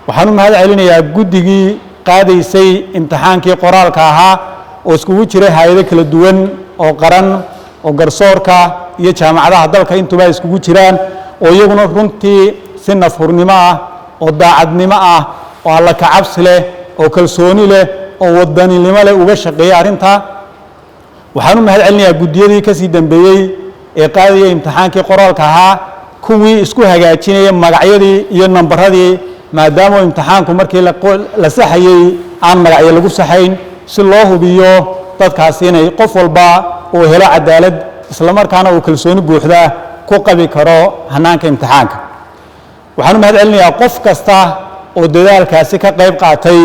waxaan u mahad celinayaa guddigii qaadaysay imtixaankii qoraalka ahaa oo iskugu jiray hay'ado kala duwan oo qaran oo garsoorka iyo jaamacadaha dalka intuba iskugu jiraan oo iyaguna runtii si nafhurnimo ah oo daacadnimo ah oo alla ka cabsi leh oo kalsooni leh oo wadaninimo leh uga shaqeeyay arrinta waxaan u mahad celinayaa guddiyadii ka sii dambeeyay ee qaadayay imtixaankii qoraalka ahaa kuwii isku hagaajinayay magacyadii iyo nambaradii maadaama imtixaanku markii la saxayay aan magacyo lagu saxayn si loo hubiyo dadkaasi inay qof walba uu helo cadaalad isla markaana uu kalsooni buuxda ku qabi karo hanaanka imtixaanka waxaan u mahad celinayaa qof kasta oo dadaalkaasi ka qayb qaatay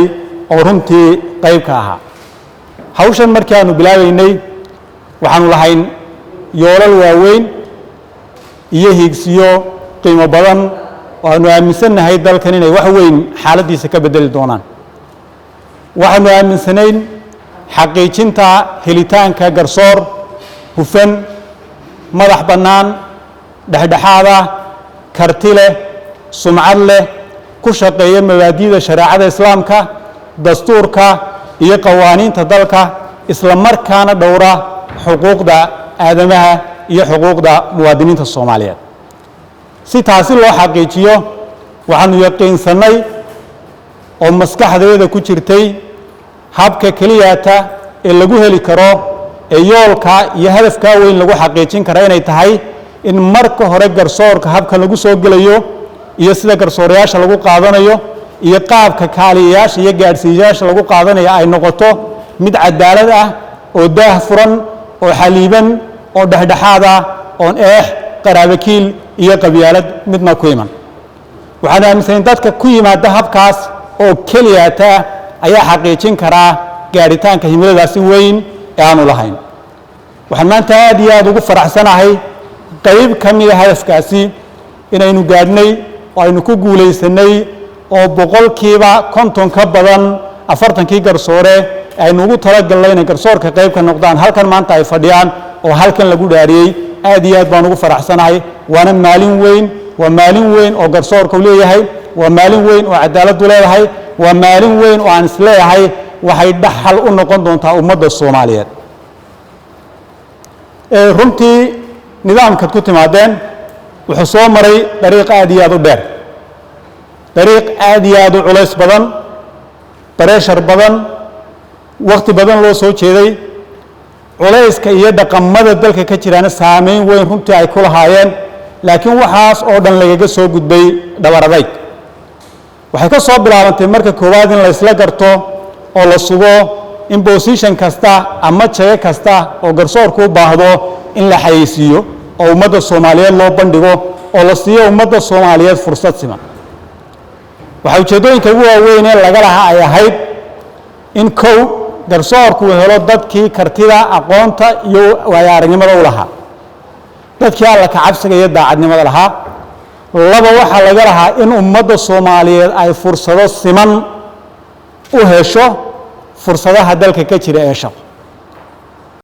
oo runtii qayb ka ahaa hawshan markii aanu bilaabaynay waxaanu lahayn yoolal waaweyn iyo hiigsiyo qiimo badan oo aanu aaminsannahay dalkan inay wax weyn xaaladdiisa ka bedeli doonaan waxaanu aaminsanayn xaqiijinta helitaanka garsoor hufan madax bannaan dhexdhexaada karti leh sumcad leh ku shaqeeya mabaadi'da shareecada islaamka dastuurka iyo qawaaniinta dalka isla markaana dhowra xuquuqda aadamaha iyo xuquuqda muwaadiniinta Soomaaliyeed si taasi loo xaqiijiyo waxaanu yaqiinsanay oo maskaxdeeda ku jirtay habka keliyata ee lagu heli karo ee yoolka iyo hadafka weyn lagu xaqiijin karo inay tahay in marka hore garsoorka habka lagu soo gelayo iyo sida garsoorayaasha lagu qaadanayo iyo qaabka kaaliyayaasha iyo gaarsiiyayaasha lagu qaadanayo ay noqoto mid cadaalad ah oo daah furan oo xaliiban oo dhexdhexaad ah oo qaraabakiil iyo qabyaalad midna ku iman waxaan aaminsanayn dadka ku yimaada habkaas oo keliyata ayaa xaqiijin karaa gaaritaanka himiladaasi weyn ee aanu lahayn waxaan maanta aad iyo aad ugu faraxsanahay qayb ka mid ah hadafkaasi inaynu gaadhnay oo aynu ku guulaysanay oo boqolkiiba 50 ka badan 40kii garsoore aynu ugu talagalnay inay garsoorka qayb ka noqdaan halkan maanta ay fadhiyaan oo halkan lagu dhaariyay aad iyo aad baan ugu faraxsanahay waana maalin weyn oo garsoorku leeyahay waa maalin weyn oo cadaaladdu leedahay waa maalin weyn oo aan isleeyahay waxay dhaxal u noqon doontaa ummadda Soomaaliyeed runtii nidaamka ku timaadeen wuxuu soo maray dariiq aad iyo aad u dheer dariiq aad iyo aad u culays badan bareshar badan waqti badan loo soo jeeday culayska iyo dhaqamada dalka ka jirana saameyn weyn runtii ay ku lahaayeen laakiin waxaas oo dhan lagaga soo gudbay dhabar adayg waxay ka soo bilaabantay marka koowaad in la isla garto oo la sugo in position kasta ama jago kasta oo garsoorku u baahdo in la xayeysiiyo oo ummadda Soomaaliyeed loo bandhigo oo la siiyo ummadda Soomaaliyeed fursad siman waxa ujeedooyinka ugu waaweyn ee laga lahaa ay ahayd in garsoorku helo dadkii kartida aqoonta iyo waayo-aragnimada u lahaa dadkii alla ka cabsiga iyo daacadnimada lahaa laba waxa laga lahaa in ummadda Soomaaliyeed ay fursado siman u hesho fursadaha dalka ka jira ee shaqo